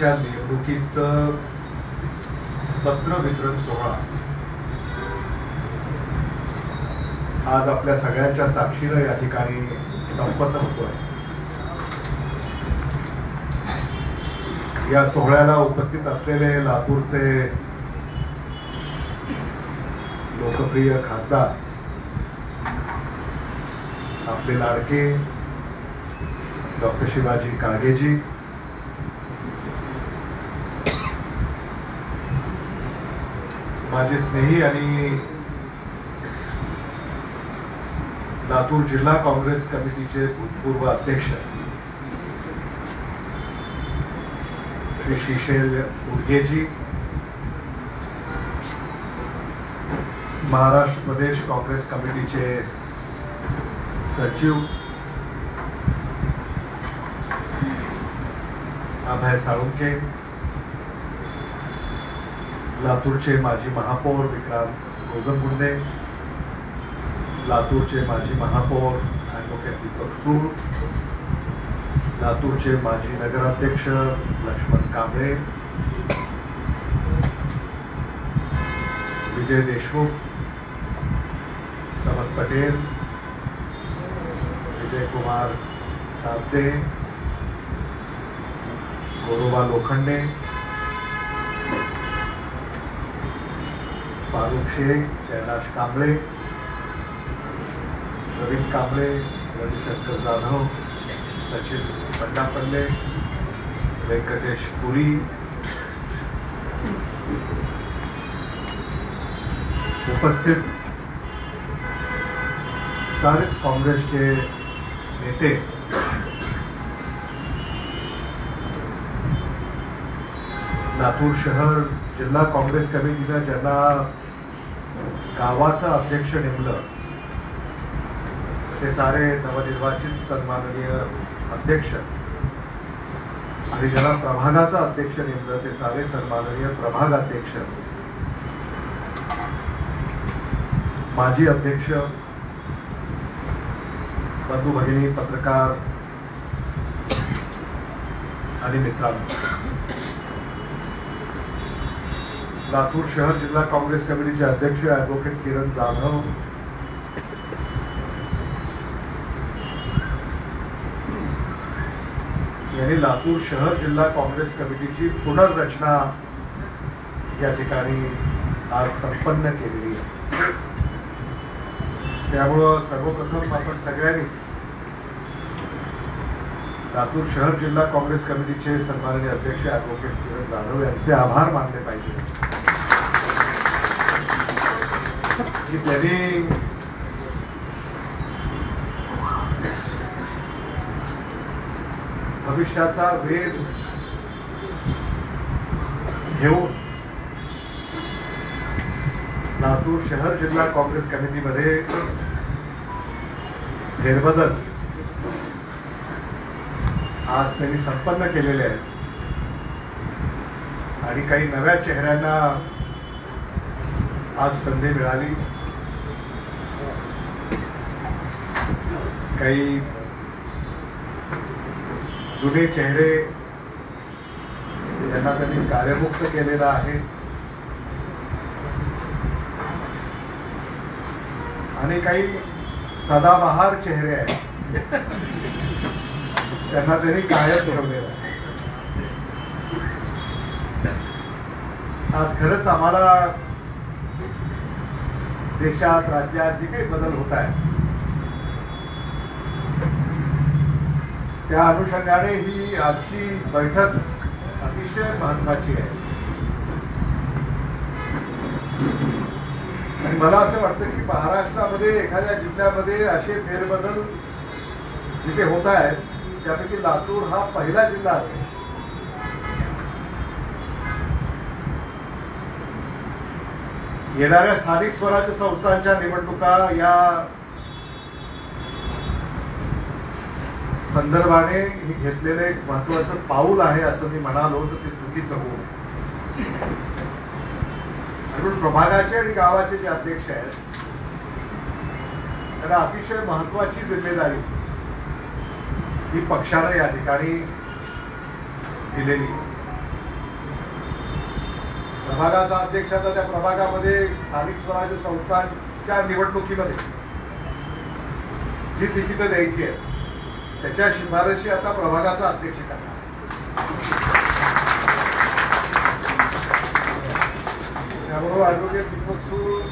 लातूरच्या निवडणुकीचं पत्र वितरण सोहळा आज आपल्या सगळ्यांच्या साक्षीनं या ठिकाणी संपन्न होतोय। या सोहळ्याला उपस्थित असलेले लातूरचे लोकप्रिय खासदार आपले लाडके डॉक्टर शिवाजी काळगेजी, माझे स्नेही आणि लातूर जिल्हा काँग्रेस कमिटीचे भूतपूर्व अध्यक्ष श्री श्रीशैल उर्गेजी, महाराष्ट्र प्रदेश काँग्रेस कमिटीचे सचिव अभय साळुंके, लातूरचे माजी महापौर विक्रांत गोजमगुंडे, लातूरचे माजी महापौर ॲडव्होकेट दीपक सूर, लातूरचे माजी नगराध्यक्ष लक्ष्मण कांबळे, विजय देशमुख, समत पटेल, विजय कुमार साबदे, गोरोबा लोखंडे, फारुख शेख, कैलाश कांबळे, रवीन कांबळे, रविशंकर जाधव, सचिन पंडापल्ले, व्यंकटेश पुरी, उपस्थित सारेच काँग्रेसचे नेते, लातूर शहर जिल्हा काँग्रेस कमिटीनं ज्यांना गावाचा अध्यक्ष नेमलं ते सारे नवनिर्वाचित सन्माननीय अध्यक्ष आणि ज्याला प्रभागाचा अध्यक्ष नेमलं ते सारे सन्माननीय प्रभाग अध्यक्ष, माजी अध्यक्ष, बंधू भगिनी, पत्रकार आणि मित्रांनो, लातूर शहर जिल्हा काँग्रेस कमिटीचे अध्यक्ष ॲडव्होकेट किरण जाधव, यांनी लातूर शहर जिल्हा काँग्रेस कमिटीची पुनर्रचना या ठिकाणी आज संपन्न केलेली आहे। त्यामुळं सर्वप्रथम आपण सगळ्यांनीच लातूर शहर जिल्हा काँग्रेस कमिटीचे सन्माननीय अध्यक्ष ॲडव्होकेट किरण जाधव यांचे आभार मानले पाहिजे की त्यांनी भविष्याचा वेध घेऊन लातूर शहर जिल्हा काँग्रेस कमिटीमध्ये फेरबदल आज त्यांनी संपन्न केलेले आहेत आणि काही नव्या चेहऱ्यांना आज संधी मिळाली। काही जुने चेहरे यांना त्यांनी कार्यमुक्त केलेला आहे आणि काही सदाबहार चेहरे आहेत त्यांना त्यांनी कायम ठेवलेलं आहे। आज खरंच आम्हाला देशात राज्यात जे काही बदल होत आहेत त्या अनुषंगाने ही आजची बैठक अतिशय महत्वाची आहे आणि मला असं वाटतं की महाराष्ट्रामध्ये एखाद्या जिल्ह्यामध्ये असे फेरबदल जिथे होत आहेत त्यापैकी लातूर हा पहिला जिल्हा असेल। येणाऱ्या स्थानिक स्वराज्य संस्थांच्या निवडणुका या संदर्भाने हे घेतलेलं एक महत्वाचं पाऊल आहे असं मी म्हणालो तर ते चुकीचं होऊ नये। म्हणून प्रभागाचे आणि गावाचे जे अध्यक्ष आहेत त्यांना अतिशय महत्वाची जिम्मेदारी ही पक्षाने या ठिकाणी दिलेली। प्रभागाचा अध्यक्ष आता त्या प्रभागामध्ये स्थानिक स्वराज्य संस्थांच्या निवडणुकीमध्ये जी तिकीटं द्यायची आहेत त्याच्या शिफारशी आता प्रभागाचा अध्यक्ष करणार. त्याबरोबर ॲडव्होकेट दीपक सूद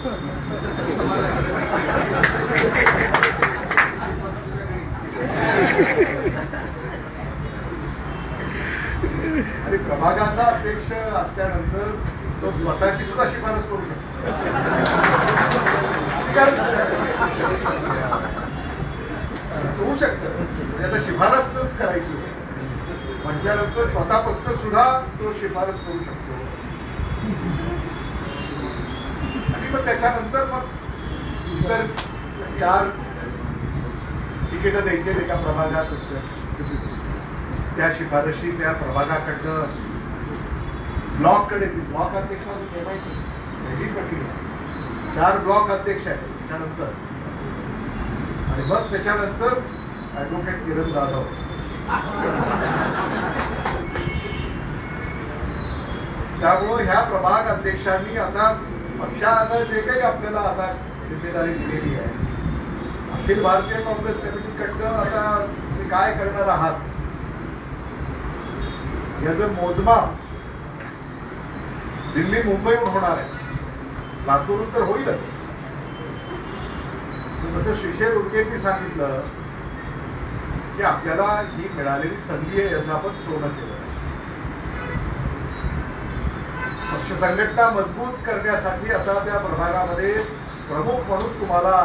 आणि प्रभागाचा अध्यक्ष असल्यानंतर तो स्वतःची सुद्धा शिफारस करू शकतो. होऊ शकतं म्हणजे आता शिफारसच करायची म्हटल्यानंतर स्वतःपासून सुद्धा तो शिफारस करू शकतो. आणि मग त्याच्यानंतर मग इतर 4 तिकीटं द्यायचे एका प्रभागात त्या शिफारशी त्या प्रभागाकडनं ब्लॉककडे ब्लॉक अध्यक्ष ही प्रक्रिया 4 ब्लॉक अध्यक्ष आहेत त्याच्यानंतर. आणि मग त्याच्यानंतर ॲडव्होकेट किरण जाधव त्यामुळं ह्या प्रभाग अध्यक्षांनी आता पक्षानं जे काही आपल्याला आता जिम्मेदारी दिलेली आहे अखिल भारतीय काँग्रेस कमिटीकडनं आता तुम्ही काय करणार आहात याचं मोजमाप दिल्ली मुंबईहून होणार आहे. लातूरून तर होईलच. जसं शिशेर उडकेंनी सांगितलं की आपल्याला ही मिळालेली संधी आहे याचं आपण सोनं केलं. पक्ष संघटना मजबूत करण्यासाठी आता त्या प्रभागामध्ये प्रमुख म्हणून तुम्हाला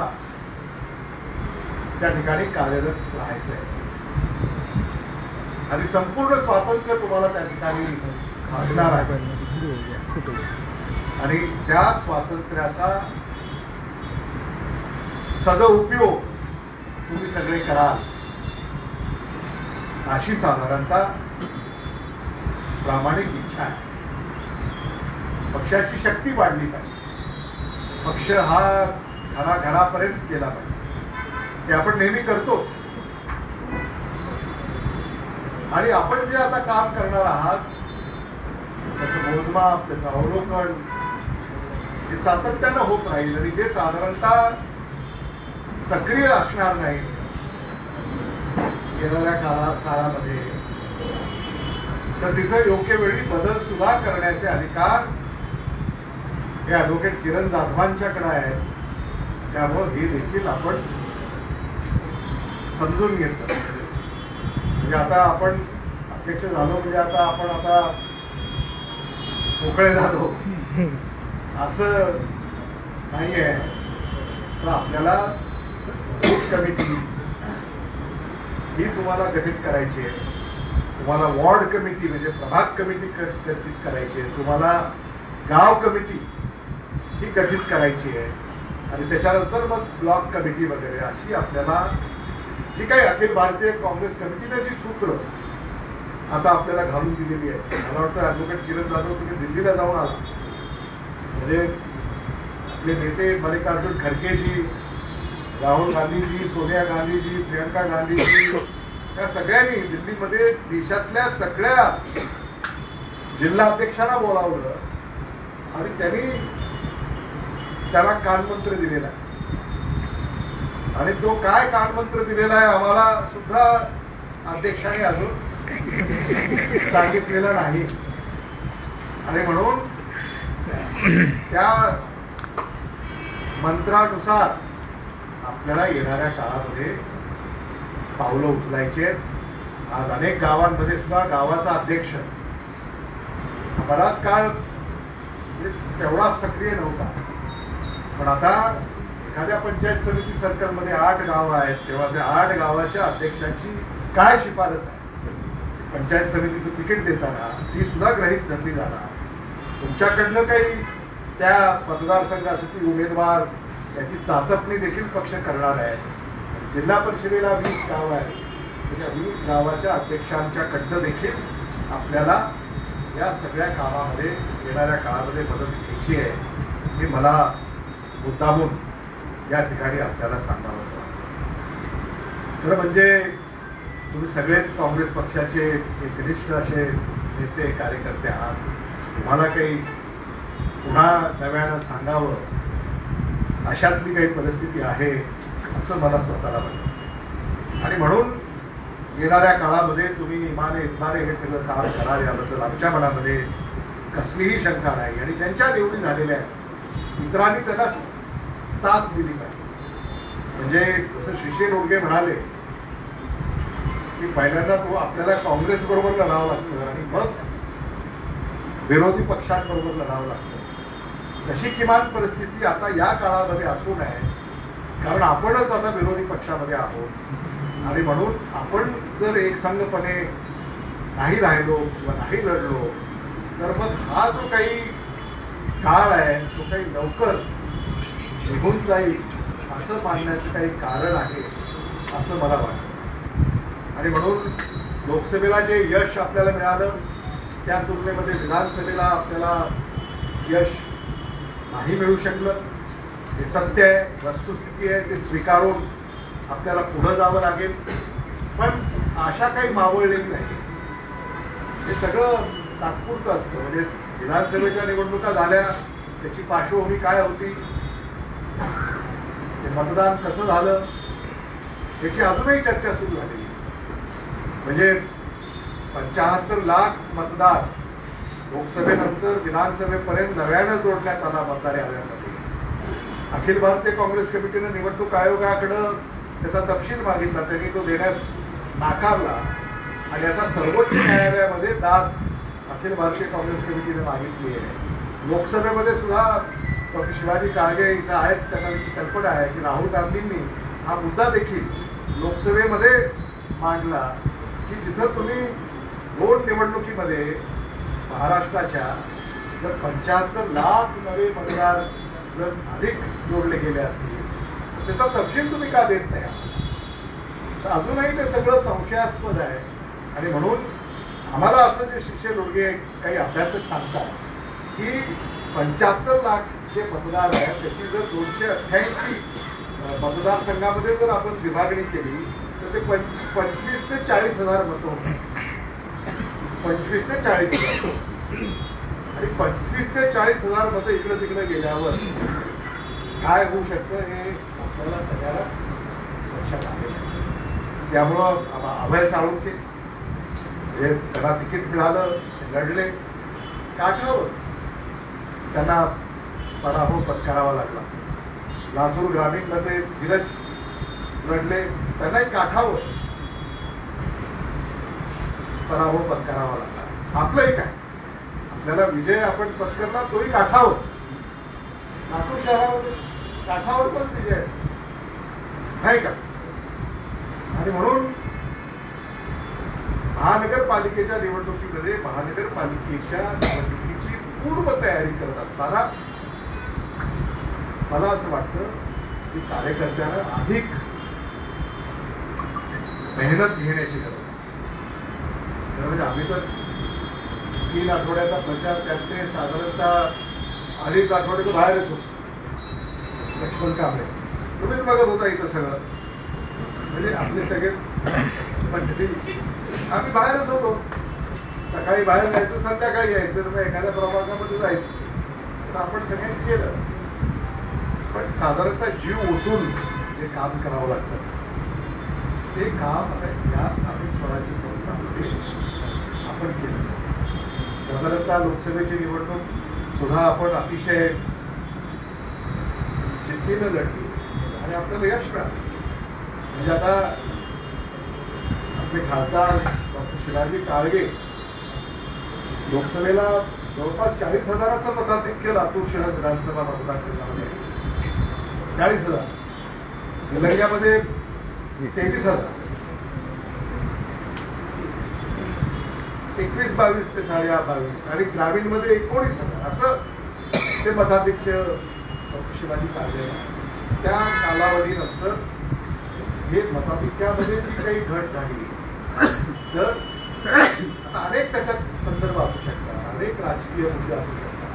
त्या ठिकाणी कार्यरत राहायचं आहे आणि संपूर्ण स्वातंत्र्य तुम्हाला त्या ठिकाणी असणार आहे. आणि त्या स्वातंत्र्याचा सदउपयोग तुम्ही सगळे कराल अशी साधारणतः प्रामाणिक इच्छा आहे. पक्षाची शक्ती वाढली पाहिजे. पक्ष हा घरापर्यंत गेला पाहिजे. हे आपण नेहमी करतोच. आणि आपण जे आता काम करणार आहात त्याचं मोजमाप त्याचं अवलोकन हे सातत्यानं होत राहील आणि ते साधारणतः सक्रिय असणार नाही येणाऱ्या काळामध्ये. तर तिचं योग्य वेळी बदल सुद्धा करण्याचे अधिकार हे ॲडव्होकेट किरण जाधवांच्याकडे आहेत. त्यामुळं हे देखील आपण समजून घेतलं. म्हणजे आता आपण अध्यक्ष झालो म्हणजे आता मोकळे झालो असं नाही आहे. तर आपल्याला बूथ कमिटी ही तुम्हाला गठीत करायची आहे. तुम्हाला वॉर्ड कमिटी म्हणजे प्रभाग कमिटी गठीत करायची आहे. तुम्हाला गाव कमिटी ही गठीत करायची आहे. आणि त्याच्यानंतर मग ब्लॉक कमिटी वगैरे अशी आपल्याला जी काही अखिल भारतीय काँग्रेस कमिटीने जी सूत्र आता आपल्याला घालून दिलेली आहे. मला वाटतं ॲडव्होकेट किरण जाधव तुम्ही दिल्लीला जाऊन आला म्हणजे आपले नेते मल्लिकार्जुन खरगेजी, राहुल गांधीजी, सोनिया गांधीजी, प्रियंका गांधीजी या सगळ्यांनी दिल्लीमध्ये देशातल्या सगळ्या जिल्हाध्यक्षांना बोलावलं आणि त्याला कानमंत्र दिलेला आहे. आणि तो काय कानमंत्र दिलेला आहे आम्हाला सुद्धा अध्यक्षांनी अजून सांगितलेलं नाही. आणि म्हणून त्या मंत्रानुसार आपल्याला येणाऱ्या काळामध्ये पावलं उचलायचे. आज अनेक गावांमध्ये सुद्धा गावाचा अध्यक्ष बराच काळ तेवढा सक्रिय नव्हता. पण आता एखाद्या पंचायत समिती सर्कलमध्ये 8 गावं आहेत तेव्हा त्या 8 गावाच्या अध्यक्षांची काय शिफारस आहे पंचायत समितीचं तिकीट देताना ती सुद्धा गृहीत धरली जाणार. तुमच्याकडनं काही त्या मतदारसंघासाठी उमेदवार याची चाचपणी देखील पक्ष करणार आहे. जिल्हा परिषदेला 20 गावं आहेत. त्या 20 गावाच्या अध्यक्षांच्याकडनं देखील आपल्याला या सगळ्या कामामध्ये येणाऱ्या काळामध्ये मदत घ्यायची आहे. हे मला मुद्दामून या ठिकाणी आपल्याला सांगावंसं वाटतं. खरं म्हणजे तुम्ही सगळेच काँग्रेस पक्षाचे एकनिष्ठ असे नेते कार्यकर्ते आहात. तुम्हाला काही पुन्हा नव्यानं सांगावं अशातली काही परिस्थिती आहे असं मला स्वतःला वाटतं. आणि म्हणून येणाऱ्या काळामध्ये तुम्ही इमाने इतमाने हे सगळं काम कराल याबद्दल आमच्या मनामध्ये कसलीही शंका नाही. आणि ज्यांच्या निवडी झालेल्या आहेत इतरांनी त्यांना साथ दिली पाहिजे. म्हणजे जसं श्रीशे रोडगे म्हणाले की पहिल्यांदा तो आपल्याला काँग्रेस बरोबर लढावं लागतं आणि मग विरोधी पक्षांबरोबर लढावं लागतं. तशी किमान परिस्थिती आता या काळामध्ये असू नये, कारण आपणच आता विरोधी पक्षामध्ये आहोत. आणि म्हणून आपण जर एकसंघपणे नाही राहिलो किंवा नाही लढलो तर मग हा जो काही काळ आहे तो काही लवकर निघून जाईल असं मानण्याचं काही कारण आहे असं मला वाटतं. आणि म्हणून लोकसभेला जे यश आपल्याला मिळालं त्या तुलनेमध्ये विधानसभेला आपल्याला यश नाही मिळू शकलं हे सत्य आहे, वस्तुस्थिती आहे. ते स्वीकारून आपल्याला पुढं जावं लागेल. पण आशा काही मावळलेली नाही. हे सगळं तात्पुरतं असतं. म्हणजे विधानसभेच्या निवडणुका झाल्या त्याची पार्श्वभूमी काय होती, ते मतदान कसं झालं याची अजूनही चर्चा सुरू झाली. म्हणजे 75 लाख मतदार लोकसभेनंतर विधानसभेपर्यंत नव्यानं जोडण्यात आला मतदार याद्यांमध्ये. अखिल भारतीय काँग्रेस कमिटीनं निवडणूक आयोगाकडं त्याचा तपशील मागितला, त्यांनी तो देण्यास नाकारला. आणि आता सर्वोच्च न्यायालयामध्ये दाद अखिल भारतीय काँग्रेस कमिटीने मागितली आहे. लोकसभेमध्ये सुद्धा डॉक्टर शिवाजी काळगे इथं आहेत, त्यांना कल्पना आहे की राहुल गांधींनी हा मुद्दा देखील लोकसभेमध्ये मांडला की जिथं तुम्ही 2 निवडणुकीमध्ये महाराष्ट्राच्या जर 75 लाख नवे मतदार जर अधिक जोडले गेले असतील त्याचा तपशील तुम्ही का देत नाही. तर अजूनही ते सगळं संशयास्पद आहे. आणि म्हणून आम्हाला असं जे श्रीशे रोडगे काही अभ्यासक सांगतात की 75 लाख जे मतदार आहेत त्याची जर 288 मतदारसंघामध्ये जर आपण विभागणी केली तर ते 25 ते 40 हजार मतं होतात. 25 ते 40 हजार. आणि 25 ते 40 हजार मतं इकडे तिकडे गेल्यावर काय होऊ शकतं हे आपल्याला सगळ्याला लक्षात आले. त्यामुळं अभय साळुंके जे त्यांना तिकीट मिळालं ते लढले काठावर, त्यांना पराभव पत्करावा लागला. लातूर ग्रामीणमध्ये धीरज लढले, त्यांनाही काठावर पराभव पत्करावा लागला. आपलंही काय, आपल्याला विजय आपण पत्करला तोही काठावर. लातूर शहरामध्ये काठावरचाच विजय नाही का. आणि म्हणून महानगरपालिकेच्या निवडणुकीमध्ये महानगरपालिकेच्या निवडणुकीची पूर्वतयारी करत असताना मला असं वाटतं की कार्यकर्त्यांना अधिक मेहनत घेण्याची गरज आहे. म्हणजे आम्ही तर 3 आठवड्याचा प्रचार त्यातले साधारणतः 2.5 आठवडे तो बाहेरच होतो. लक्ष्मण कांबळे तुम्हीच बघत होता इथं सगळं. म्हणजे आपले सगळे पद्धती आम्ही बाहेरच होतो. सकाळी बाहेर जायचं, संध्याकाळी यायचं, मग एखाद्या प्रभागामध्ये जायचं. तर आपण सगळ्यांनी केलं. पण साधारणतः जीव ओतून जे काम करावं लागतं ते काम आता या स्थानिक स्वराज्य संस्थांमध्ये आपण केलं. साधारणतः लोकसभेची निवडणूक सुद्धा आपण अतिशय जिद्दीनं लढली आणि आपल्याला यश मिळालं. म्हणजे आता आपले खासदार डॉक्टर शिवाजी काळगे लोकसभेला जवळपास 40,000चं मताधिक्य लातूर शहर विधानसभा मतदारसंघामध्ये 40,000. निलंग्यामध्ये 23,000. 21-22 ते 22 आणि ग्रामीणमध्ये 19,000 असं ते मताधिक्य शिवाजी काळगे. त्या कालावधीनंतर हे मताधिक्यामध्ये जी काही घट झाली तर अनेक त्याच्यात संदर्भ असू शकतात, अनेक राजकीय मुद्दे असू शकतात.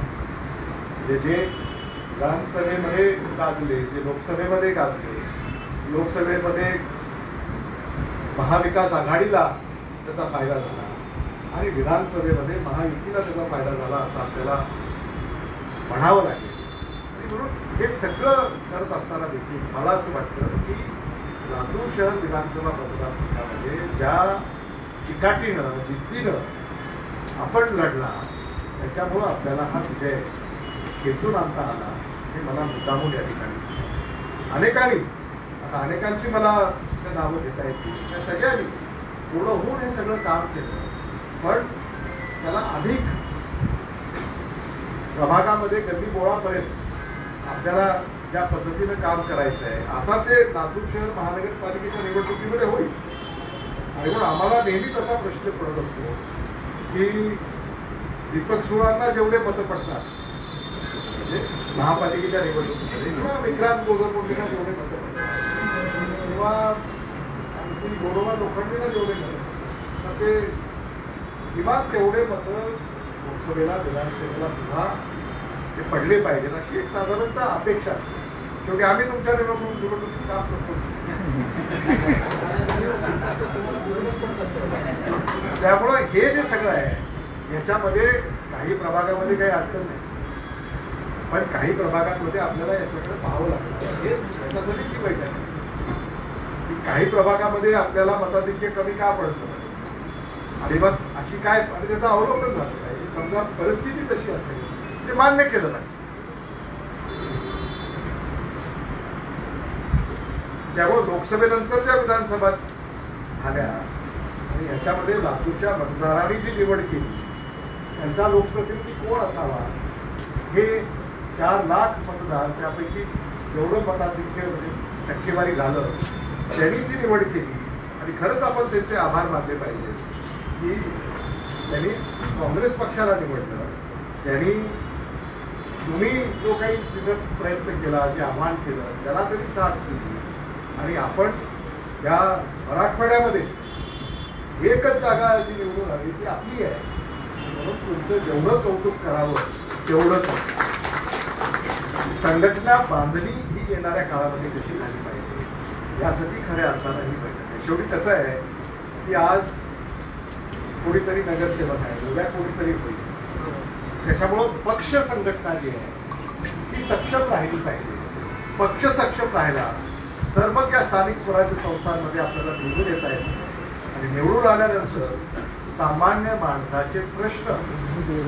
म्हणजे जे विधानसभेमध्ये गाजले, जे लोकसभेमध्ये गाजले, लोकसभेमध्ये महाविकास आघाडीला त्याचा फायदा झाला आणि विधानसभेमध्ये महायुतीला त्याचा फायदा झाला असं आपल्याला म्हणावं लागेल. आणि म्हणून हे सगळं करत असताना देखील मला असं वाटतं की लातूर शहर विधानसभा मतदारसंघामध्ये ज्या चिकाटीनं जिद्दीनं आपण लढला त्याच्यामुळं आपल्याला हा विजय खेचून आणता आला हे मला मुद्दामून या ठिकाणी सांगायचं. अनेकांनी आता अनेकांची मला त्या नावं घेता येतील, त्या सगळ्यांनी पुढं होऊन हे सगळं काम केलं, पण त्याला अधिक प्रभागामध्ये गल्ली बोळापर्यंत आपल्याला ज्या पद्धतीनं काम करायचं आहे आता ते लातूर शहर महानगरपालिकेच्या निवडणुकीमध्ये होईल. आणि म्हणून आम्हाला नेहमीच असा प्रश्न पडत असतो की दीपक सुरांना जेवढे मतं पडतात म्हणजे महापालिकेच्या निवडणुकीमध्ये किंवा विक्रांत गोजरमुंडेला जेवढे मतं पडतात किंवा आणखी गोरोबा लोखंडेला जेवढे मतं तर ते किमान तेवढे मतं लोकसभेला विधानसभेला सुद्धा ते पडले पाहिजेत अशी एक साधारणतः अपेक्षा असते. शेवटी आम्ही तुमच्या निवडणुकीत काम करतो. त्यामुळं हे जे सगळं आहे याच्यामध्ये काही प्रभागामध्ये काही अडचण नाही, पण काही प्रभागांमध्ये आपल्याला याच्याकडे पाहावं लागतं. हे त्याच्यासाठीच ही बैठक आहे की काही प्रभागामध्ये आपल्याला मताधिक्य कमी का पडतं आणि मग अशी काय आणि त्याचं अवलंबन झालं पाहिजे. समजा परिस्थिती तशी असेल ते मान्य केलं पाहिजे. त्यामुळे लोकसभेनंतर ज्या विधानसभा झाल्या आणि याच्यामध्ये लातूरच्या मतदारांनी जी निवड केली त्यांचा लोकप्रतिनिधी कोण असावा हे 4 लाख मतदार त्यापैकी जेवढं मताधिक्य म्हणजे टक्केवारी झालं त्यांनी ती निवड केली. आणि खरंच आपण त्यांचे आभार मानले पाहिजे की त्यांनी काँग्रेस पक्षाला निवडलं, त्यांनी तुम्ही जो काही तिथं प्रयत्न केला जे आव्हान केलं त्याला तरी साथ दिली आणि आपण या मराठवाड्यामध्ये एकच जागा जी निवडून आली ती आपली आहे. म्हणून तुमचं जेवढं कौतुक करावं तेवढंच. संघटना बांधणी ही येणाऱ्या काळामध्ये कशी झाली पाहिजे यासाठी खऱ्या अर्थानं ही बैठक आहे. शेवटी कसं आहे की आज कोणीतरी नगरसेवक आहे, उद्या कोणीतरी होईल. त्याच्यामुळं पक्ष संघटना जी आहे ती सक्षम राहिली पाहिजे. पक्ष सक्षम राहिला तर मग या स्थानिक स्वराज्य संस्थांमध्ये आपल्याला निवडून येता येतं आणि निवडून आल्यानंतर सामान्य माणसाचे प्रश्न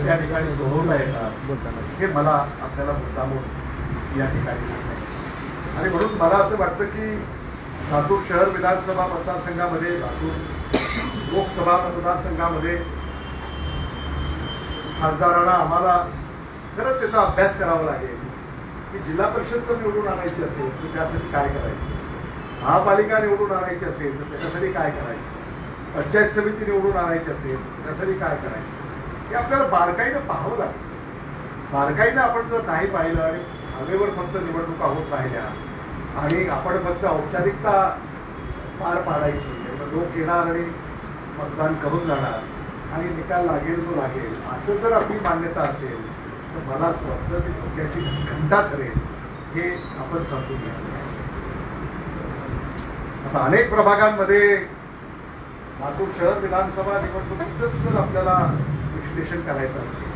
या ठिकाणी सोडवता येतात हे मला आपल्याला मुद्दामून या ठिकाणी सांगायचं. आणि म्हणून मला असं वाटतं की लातूर शहर विधानसभा मतदारसंघामध्ये लातूर लोकसभा मतदारसंघामध्ये खासदारांना आम्हाला खरंच त्याचा अभ्यास करावा लागेल की जिल्हा परिषद जर निवडून आणायची असेल तर त्यासाठी काय करायचं, महापालिका निवडून आणायची असेल तर त्याच्यासाठी काय करायचं, पंचायत समिती निवडून आणायची असेल तर त्यासाठी काय करायचं हे आपल्याला बारकाईनं पाहावं लागेल. बारकाईनं आपण जर नाही पाहिलं आणि हवेवर फक्त निवडणुका होत राहिल्या आणि आपण फक्त औपचारिकता पार पाडायची लोक येणार आणि मतदान करून जाणार आणि निकाल लागेल तो लागेल असं जर आपली मान्यता असेल तर मला असं वाटतं की धोक्याची घंटा ठरेल हे आपण समजून घ्यायचं. आता अनेक प्रभागांमध्ये लातूर शहर विधानसभा निवडणुकीच जर आपल्याला विश्लेषण करायचं असेल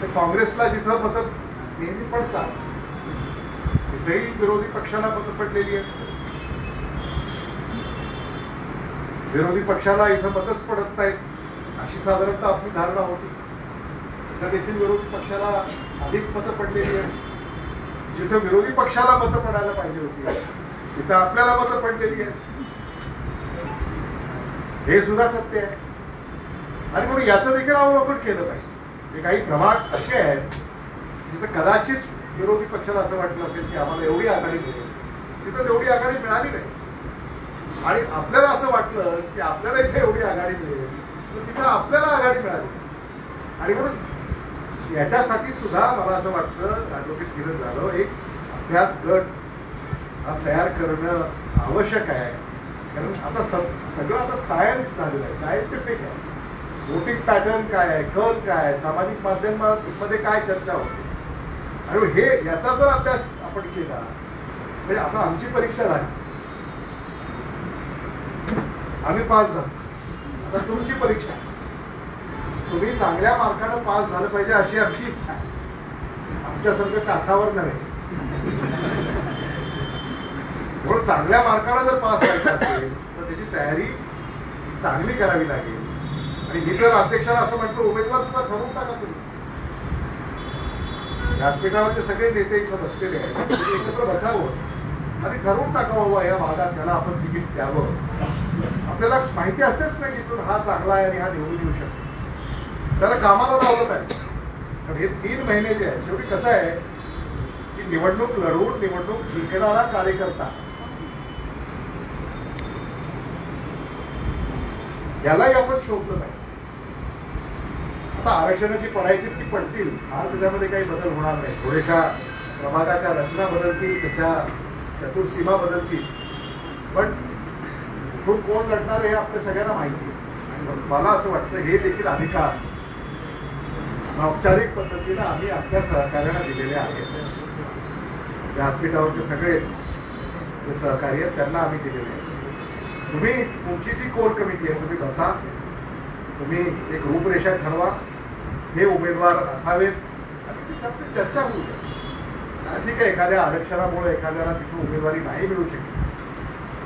तर काँग्रेसला जिथं मतं नेहमी पडतात तिथेही विरोधी पक्षाला मतं पडलेली आहेत. विरोधी पक्षाला इथं मतच पडत नाहीत अशी साधारणतः आपली धारणा होती. इथं देखील विरोधी पक्षाला अधिक मतं पडलेली आहेत. जिथं विरोधी पक्षाला मतं पडायला पाहिजे होती तिथं आपल्याला मतं पडलेली आहेत हे सुद्धा सत्य आहे. आणि म्हणून याचं देखील अवलोकन केलं पाहिजे. काही प्रभाग असे आहेत जिथं कदाचित विरोधी पक्षाला असं वाटलं असेल की आम्हाला एवढी आघाडी मिळेल, तिथं तेवढी आघाडी मिळाली नाही. आणि आपल्याला असं वाटलं की आपल्याला इथे एवढी आघाडी मिळेल तर तिथं आपल्याला आघाडी मिळाली. आणि म्हणून याच्यासाठी सुद्धा मला असं वाटतं ॲडव्होकेट किरण जाधव एक अभ्यास गट हा तयार करणं आवश्यक आहे. कारण आता सगळं आता सायन्स झालेलं आहे, सायंटिफिक आहे. वोटिंग पॅटर्न काय आहे, कल काय आहे, सामाजिक माध्यमांमध्ये काय चर्चा होते आणि हे याचा जर अभ्यास आपण केला म्हणजे आता आमची परीक्षा झाली, आम्ही पास झालो, आता तुमची परीक्षा तुम्ही चांगल्या मार्कानं पास झालं पाहिजे अशी आमची इच्छा आहे. आमच्यासारखं काठावर नव्हे. म्हणून चांगल्या मार्काला जर पास व्हायचं असेल तर त्याची तयारी चांगली करावी लागेल. आणि मी तर अध्यक्षाला असं म्हटलं, उमेदवार सुद्धा ठरवून टाका तुम्ही. व्यासपीठावरचे सगळे नेते इथं बसलेले आहेत, तुम्ही एकत्र बसावं आणि ठरवून टाकावं बाबा या भागात त्याला आपण तिकीट द्यावं. आपल्याला माहिती असतेच नाही की हा चांगला आहे आणि हा निवडून येऊ शकतो. त्याला कामाला लावलं पाहिजे. कारण हे 3 महिने जे आहे, शेवटी कसं आहे की निवडणूक लढवून निवडणूक जिंकणारा कार्यकर्ता यालाही आपण शोधलं नाही. आता आरक्षणाची पडायची ती पडतील, आज त्याच्यामध्ये काही बदल होणार नाही. थोड्याशा प्रभागाच्या रचना बदलतील, त्यातून सीमा बदलतील, पण कुठून कोण लढणार हे आपल्या सगळ्यांना माहिती आहे. आणि मला असं वाटतं हे देखील अधिकार औपचारिक पद्धतीनं आम्ही आपल्या सहकार्यांना दिलेले आहेत. व्यासपीठावरचे सगळे जे सहकारी आहेत त्यांना आम्ही दिलेले आहेत. तुम्ही तुमची जी कोर कमिटी आहे तुम्ही बसा, तुम्ही एक रूपरेषा ठरवा, हे उमेदवार असावेत आणि त्याच्यात चर्चा होऊ द्या. ठीक आहे, एखाद्या आरक्षणामुळे एखाद्याला तिथून उमेदवारी नाही मिळू शकते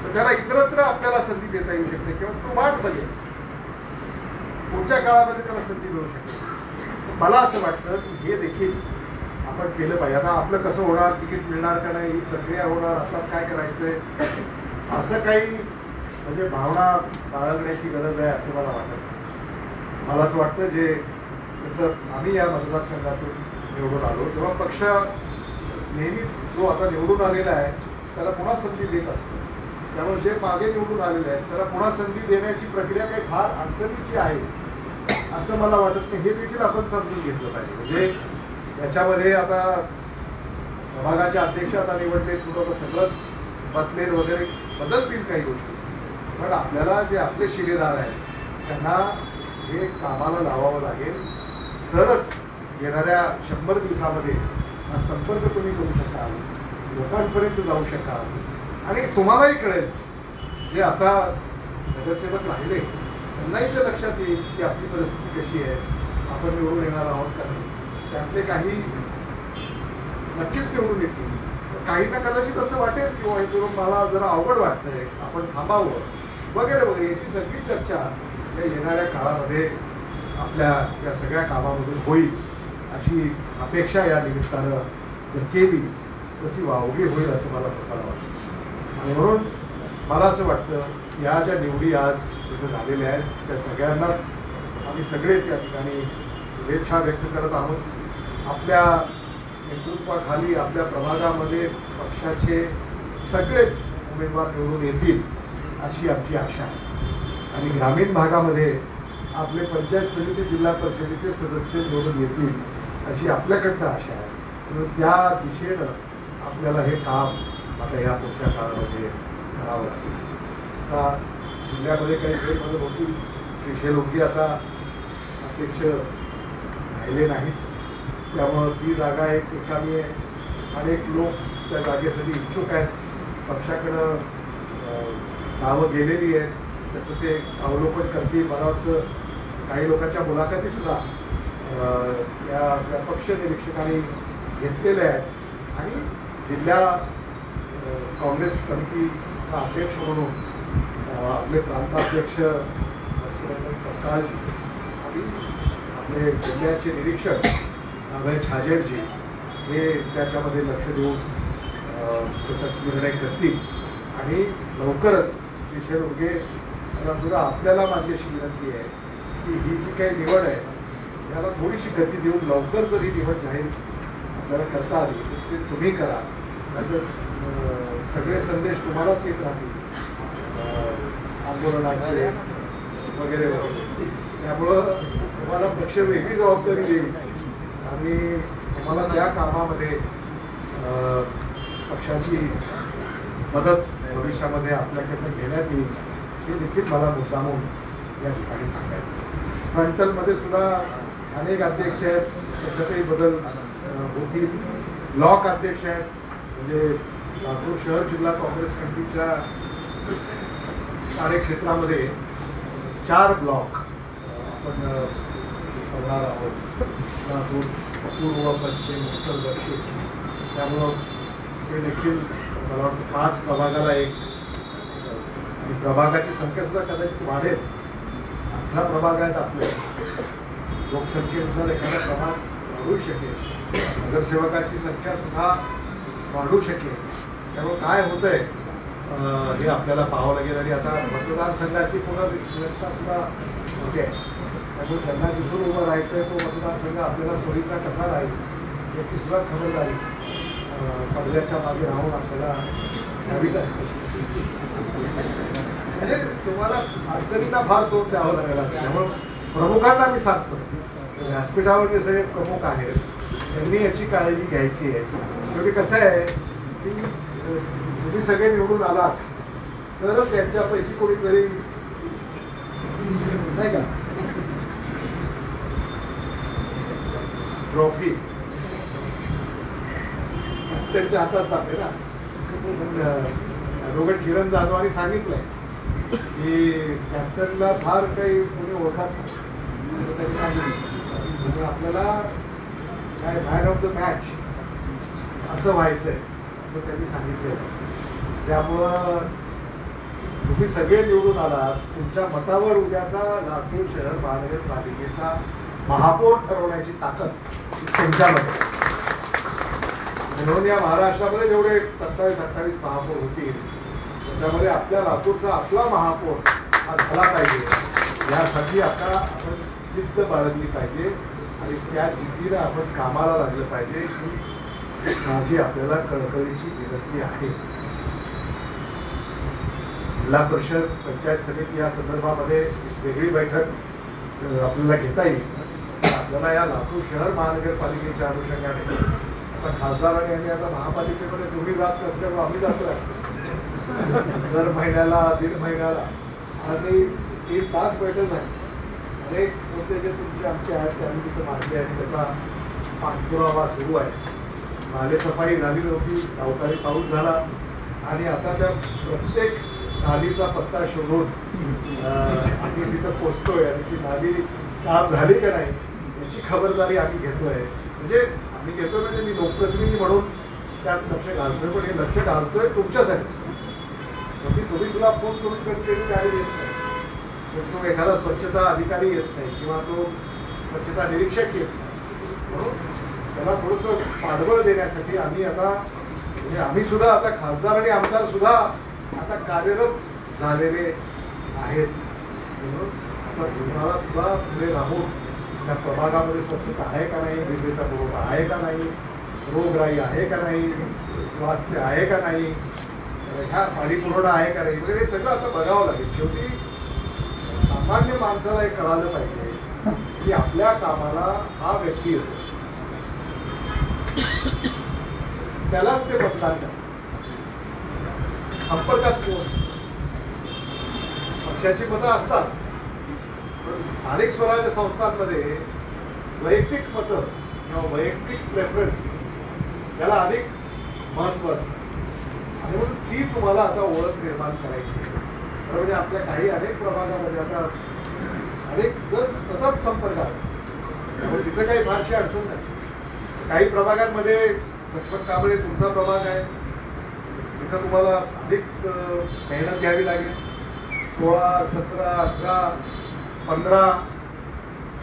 तर त्याला इतरत्र आपल्याला संधी देता येऊ शकते किंवा तो वाट बघेल, पुढच्या काळामध्ये त्याला संधी मिळू शकते. मला असं वाटतं की हे देखील आपण केलं पाहिजे. आता आपलं कसं होणार, तिकीट मिळणार का नाही, ही प्रक्रिया होणार, आताच काय करायचंय असं काही म्हणजे भावना बाळगण्याची गरज आहे असं मला वाटत. मला असं वाटतं जे जसं आम्ही या मतदारसंघातून निवडून आलो तेव्हा पक्ष नेहमीच जो आता निवडून आलेला आहे त्याला पुन्हा संधी देत असतो. त्यामुळे जे मागे निवडून आलेले आहेत त्याला पुन्हा संधी देण्याची प्रक्रिया काही फार अडचणीची आहे असं मला वाटत नाही. हे देखील आपण समजून घेतलं पाहिजे. म्हणजे त्याच्यामध्ये आता विभागाचे अध्यक्ष आता निवडले, तुला सगळंच बदलेल वगैरे, बदलतील काही गोष्टी, पण आपल्याला जे आपले शिलेदार आहेत त्यांना हे कामाला लावावं लागेल. तरच येणाऱ्या 100 दिवसामध्ये हा संपर्क तुम्ही करू शकाल, लोकांपर्यंत जाऊ शकाल आणि तुम्हालाही कळेल. जे आता नगरसेवक राहिले त्यांनाही ते लक्षात येईल की आपली परिस्थिती कशी आहे, आपण निवडून येणार आहोत का नाही. त्यातले काही नक्कीच निवडून येतील, काहींना कदाचित असं वाटेल की हे मला जरा अवघड वाटतंय, आपण थांबावं वगैरे वगैरे. याची सगळी चर्चा या येणाऱ्या काळामध्ये आपल्या या सगळ्या कामामधून होईल अशी अपेक्षा या निमित्तानं जर केली तर ती वावगी होईल असं मला स्वतःला वाटतं. आणि म्हणून मला असं वाटतं या ज्या निवडी आज तिथे झालेल्या आहेत त्या सगळ्यांनाच आम्ही सगळेच या ठिकाणी शुभेच्छा व्यक्त करत आहोत. आपल्या नेतृत्वाखाली आपल्या प्रभागामध्ये पक्षाचे सगळेच उमेदवार निवडून येतील अशी आमची आशा आहे. आणि ग्रामीण भागामध्ये आपले पंचायत समिती जिल्हा परिषदेचे सदस्य निवडून येतील अशी आपल्याकडनं आशा आहे. म्हणून त्या दिशेनं आपल्याला हे काम आता या पुढच्या काळामध्ये करावं लागेल. आता जिल्ह्यामध्ये काही गैरबदल होतील. श्रीशैलोगी आता अध्यक्ष राहिले नाहीत, त्यामुळं ती जागा एक रिकामी आहे. अनेक लोक त्या जागेसाठी इच्छुक आहेत. पक्षाकडं नावं गेलेली आहेत, त्याचं ते अवलोकन करतील. मला वाटतं काही लोकांच्या मुलाखती सुद्धा या पक्ष निरीक्षकांनी घेतलेल्या आहेत. आणि जिल्हा काँग्रेस कमिटीचा अध्यक्ष म्हणून आपले प्रांताध्यक्ष हर्षवर्धन सरकार आणि आपले जिल्ह्याचे निरीक्षक अभय छाजेडजी हे त्याच्यामध्ये लक्ष देऊन त्याच्यात निर्णय करतील. आणि लवकरच श्रीशैलोगे यांना सुद्धा आपल्याला माझी अशी विनंती आहे की ही जी काही निवड आहे याला थोडीशी गती देऊन लवकर जर ही निवड जाहीर आपल्याला करता आली तर ते तुम्ही करा. नाहीतर सगळे संदेश तुम्हालाच येत राहतील आंदोलनाचे वगैरे वगैरे. त्यामुळं तुम्हाला पक्ष वेगळी जबाबदारी देईल आणि तुम्हाला त्या कामामध्ये पक्षाची मदत भविष्यामध्ये आपल्याकडनं घेण्यात येईल हे देखील मला मुद्दामून या ठिकाणी सांगायचं. फ्रंटलमध्ये सुद्धा अनेक अध्यक्ष आहेत, त्याच्यातही बदल होतील. ब्लॉक अध्यक्ष आहेत, म्हणजे लातूर शहर जिल्हा काँग्रेस कमिटीच्या कार्यक्षेत्रामध्ये 4 ब्लॉक आपण करणार आहोत. लातूर पूर्व, पश्चिम, उत्तर, दक्षिण, त्यामुळं ते देखील मला वाटतं 5 प्रभागाला एक, आणि प्रभागाची संख्या सुद्धा कदाचित वाढेल. 18 प्रभाग आहेत आपले. लोकसंख्येनुसार एखादा प्रभाग वाढू शकेल, नगरसेवकाची संख्या सुद्धा वाढू शकेल. त्यामुळे काय होतंय हे आपल्याला पाहावं लागेल. आणि आता मतदारसंघाची पुनर्रचना सुद्धा होते आहे. त्यामुळे त्यांना जिथून उभं राहायचं आहे तो मतदारसंघ आपल्याला सोयीचा कसा राहील याची सुद्धा खबरदारी पडद्याच्या मागे राहून आपल्याला घ्यावी लागेल. म्हणजे तुम्हाला अडचणींना फार तोंड द्यावं लागेल. त्यामुळे प्रमुखांना मी सांगतो, व्यासपीठावर जे सगळे प्रमुख आहेत त्यांनी याची काळजी घ्यायची आहे. शेवटी कसं आहे की तुम्ही सगळे निवडून आलात तरच त्यांच्यापैकी कोणीतरी नाही का ट्रॉफी त्यांच्या हातात जाते ना. ॲडव्होकेट किरण जाधवांनी सांगितलंय की कॅप्टनला फार काही कोणी ओळखत नाही. त्यांनी सांगितलं आपल्याला काय मॅन ऑफ द मॅच असं व्हायचंय असं त्यांनी सांगितलं. त्यामुळं तुम्ही सगळे निवडून आलात, तुमच्या मतावर उद्याचा लातूर शहर महानगरपालिकेचा महापौर ठरवण्याची ताकद तुमच्यामध्ये. म्हणून या महाराष्ट्रामध्ये जेवढे 27-28 महापौर होतील त्याच्यामध्ये आपल्या लातूरचा आपला महापौर हा झाला पाहिजे. यासाठी आता आपण जिद्द बाळगली पाहिजे आणि त्या जिद्दीनं आपण कामाला लागलं पाहिजे ही माझी आपल्याला कळकळीची विनंती आहे. जिल्हा परिषद, पंचायत समिती या संदर्भामध्ये वेगळी बैठक आपल्याला घेता येईल. आपल्याला या लातूर शहर महानगरपालिकेच्या अनुषंगाने आता खासदारांनी आणि आता महापालिकेमध्ये तुम्ही जात नसल्यामुळे आम्ही जातोय दर महिन्याला, 1.5 महिन्याला. आणि 3 तास बैठक झाली. अनेक मुद्दे जे तुमचे आमचे आहेत त्यांनी तिथे मांडले आहेत, त्याचा पाठपुरावा सुरू आहे. नालेसफाई झाली नव्हती, अवकाळी पाऊस झाला आणि आता त्या प्रत्येक नालीचा पत्ता शोधून आम्ही तिथं पोचतोय आणि ती नाली साफ झाली का नाही याची खबरदारी आम्ही घेतोय. म्हणजे आम्ही घेतोय म्हणजे मी लोकप्रतिनिधी म्हणून त्यात लक्ष घालतोय, पण हे लक्ष घालतोय तुमच्यासाठी. तुम्ही सुद्धा फोन करून कधी गाडी येत नाही, तो एखादा स्वच्छता अधिकारी येत नाही किंवा तो स्वच्छता निरीक्षक येत नाही. म्हणून त्याला थोडंसं पाठबळ देण्यासाठी आम्ही आता म्हणजे आम्ही सुद्धा आता खासदार आणि आमदार सुद्धा आता कार्यरत झालेले आहेत. म्हणून आता तुम्हाला सुद्धा पुढे राहून त्या प्रभागामध्ये स्वच्छता आहे का नाही, विजेचा पुरवठा आहे का नाही, रोगराई आहे का नाही, स्वास्थ्य आहे का नाही, ह्या पाणी पुरवठा आहे का नाही वगैरे सगळं आता बघावं लागेल. शेवटी सामान्य माणसाला हे कळालं पाहिजे की आपल्या कामाला हा व्यक्ती येतो त्यालाच ते मतदान करतात. संपर्कात कोण पक्षाची मतं असतात, पण स्थानिक स्वराज्य संस्थांमध्ये वैयक्तिक मतं किंवा वैयक्तिक प्रेफरन्स याला अधिक महत्व असतं. आणि म्हणून ती तुम्हाला आता ओळख निर्माण करायची. खरं म्हणजे आपल्या काही अनेक प्रभागामध्ये आता अनेक जण सतत संपर्कात, त्यामुळे तिथं काही फारशी अडचण नाही. काही प्रभागांमध्ये लक्ष्मण कांबळे तुमचा प्रभाग आहे, तिथं तुम्हाला अधिक मेहनत घ्यावी लागेल. 16, 17, 18, 15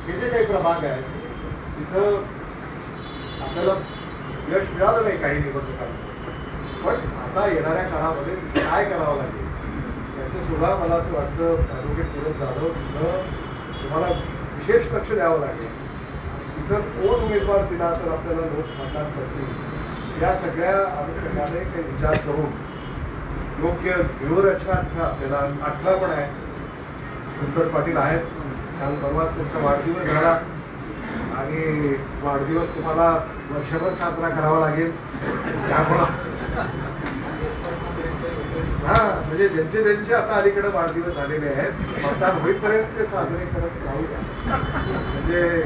हे जे काही प्रभाग आहेत तिथं आपल्याला यश मिळालं नाही काही निवडणुकांमध्ये. पण आता येणाऱ्या काळामध्ये काय करावं लागेल याचं सुद्धा मला असं वाटतं ॲडव्होकेट किरण जाधव तिथं तुम्हाला विशेष लक्ष द्यावं लागेल. तिथं कोण उमेदवार दिला तर आपल्याला लोक मतदान करतील या सगळ्या अनुषंगाने काही विचार करून योग्य व्यूहरचना तिथं आपल्याला. 18 पण आहे, सुंदर पाटील आहेत, काल परवाच त्यांचा वाढदिवस झाला आणि वाढदिवस तुम्हाला वर्षभर साजरा करावा लागेल. त्यामुळं हा म्हणजे ज्यांचे आता अलीकडे वाढदिवस झालेले आहेत मतदान होईपर्यंत ते साजरे करत राहू द्या. म्हणजे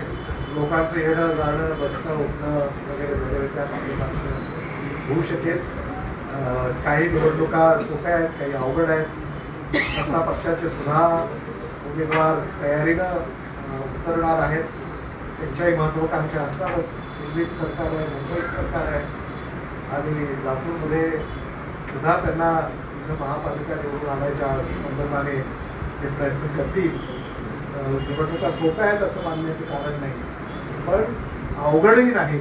लोकांचं येणं जाणं, बसणं, उठणं वगैरे वगैरे त्या माध्यमातून होऊ शकेल. काही निवडणुका सोप्या आहेत, काही अवघड आहेत. सत्ता पक्षाचे सुद्धा उमेदवार तयारीनं उतरणार आहेत. त्यांच्याही महत्वाकांक्षा असणारच. दिल्लीत सरकार आहे, मुंबईत सरकार आहे आणि लातूरमध्ये सुद्धा त्यांना महापालिका निवडून आणायच्या संदर्भाने ते प्रयत्न करतील. निवडणुका सोप्या आहेत असं मानण्याचं कारण नाही, पण अवघडही नाही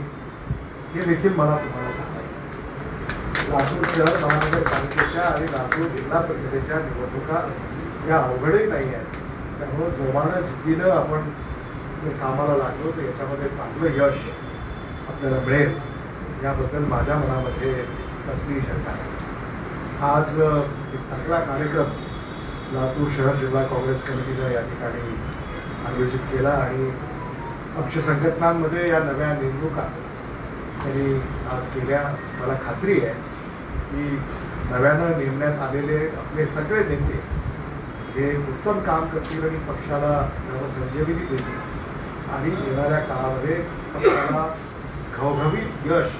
हे देखील मला तुम्हाला सांगायचं. लातूर शहर महानगरपालिकेच्या आणि लातूर जिल्हा परिषदेच्या निवडणुका या अवघडही नाही आहेत. त्यामुळं जोमानं जिद्दीनं आपण कामाला लागलो तर याच्यामध्ये चांगलं यश आपल्याला मिळेल याबद्दल माझ्या मनामध्ये कसलीही शंका नाही. आज एक चांगला कार्यक्रम लातूर शहर जिल्हा काँग्रेस कमिटीनं या ठिकाणी आयोजित केला आणि पक्ष संघटनांमध्ये या नव्या नेमणुका त्यांनी आज केल्या. मला खात्री आहे की नव्यानं नेमण्यात आलेले आपले सगळे नेते हे उत्तम काम करतील आणि पक्षाला नवसंजीवनी देतील आणि येणाऱ्या काळामध्ये पक्षाला घवघवीत यश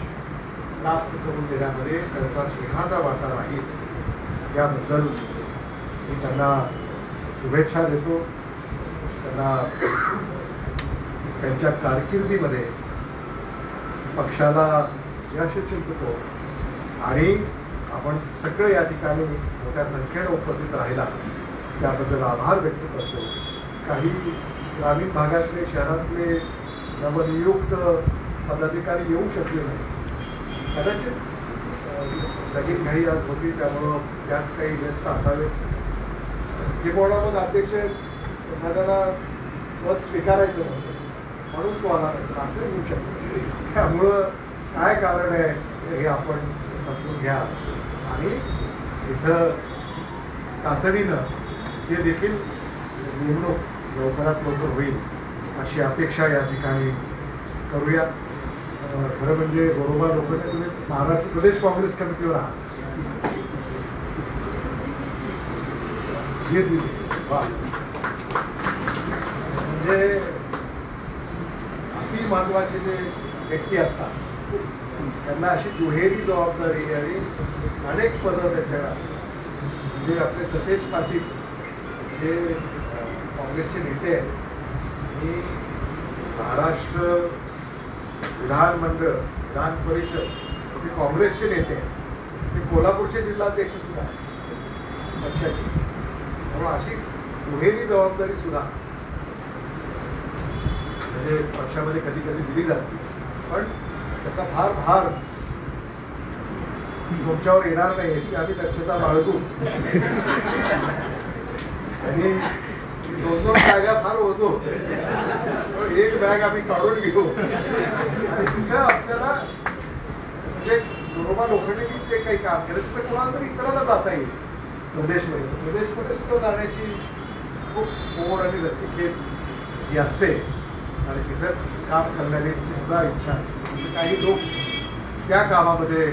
प्राप्त करून देण्यामध्ये त्यांचा सिंहाचा वाटा राहील याबद्दल मी त्यांना शुभेच्छा देतो. त्यांना त्यांच्या कारकिर्दीमध्ये पक्षाला यश चिंततो आणि आपण सगळे या ठिकाणी मोठ्या संख्येने उपस्थित राहिला त्याबद्दल आभार व्यक्त करतो. काही ग्रामीण भागातले शहरातले नवनियुक्त पदाधिकारी येऊ शकले नाही. कदाचित लगीन घाई आज होती त्यामुळं त्यात काही व्यस्त असावे. मग अध्यक्ष एखाद्याला पद स्वीकारायचं नसेल म्हणून तो आला नसेल असं होऊ शकतं. त्यामुळं काय कारण आहे हे आपण समजून घ्या आणि इथं तातडीनं ते देखील नेमणूक लवकरात लवकर होईल अशी अपेक्षा या ठिकाणी करूया. खरं म्हणजे बरोबर लोकांनी तुम्ही महाराष्ट्र प्रदेश काँग्रेस कमिटीवर आहात. म्हणजे अति महत्वाचे जे व्यक्ती असतात त्यांना अशी दुहेरी जबाबदारी आणि अनेक पदं त्यांच्याकडे असतात. म्हणजे आपले सतेज पाटील जे काँग्रेसचे नेते आहेत आणि महाराष्ट्र विधानमंडळ विधान परिषद ते काँग्रेसचे नेते आहेत. ते कोल्हापूरचे जिल्हाध्यक्ष सुद्धा आहेत पक्षाचे. त्यामुळे अशी दुहेरी जबाबदारी सुद्धा म्हणजे पक्षामध्ये कधी कधी दिली जाते. पण त्याचा फार भार तुमच्यावर येणार नाही याची आम्ही दक्षता बाळगू आणि 2-2 बॅगा फार होतो. एक बॅग आम्ही काढून घेऊ आणि तिथं आपल्याला म्हणजे बरोबर लोकांनी ते काही काम केलं तर कोणाला तरी इतरांना जाता येईल. प्रदेशमध्ये सुद्धा जाण्याची खूप ओढ आणि रस्सीखेच ही असते आणि तिथं काम करण्याची सुद्धा इच्छा. काही लोक त्या कामामध्ये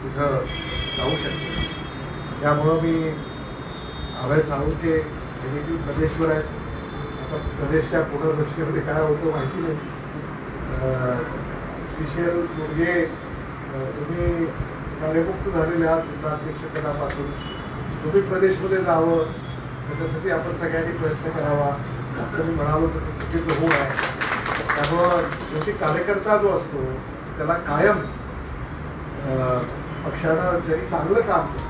तिथं जाऊ शकते. त्यामुळं मी अभय साळुंखे हे देखील प्रदेशवर आहेत. आता प्रदेशच्या पुनर्रचनेमध्ये काय होतं माहिती नाही. श्रीशैल मुर्गे तुम्ही कार्यमुक्त झालेले आहात जिल्हाध्यक्षपदापासून. तुम्ही प्रदेशमध्ये जावं त्याच्यासाठी आपण सगळ्यांनी प्रयत्न करावा असं मी म्हणालो तर ते चुकीचं होऊ आहे. त्यामुळं शेवटी कार्यकर्ता जो असतो त्याला कायम पक्षानं जरी चांगलं काम केलं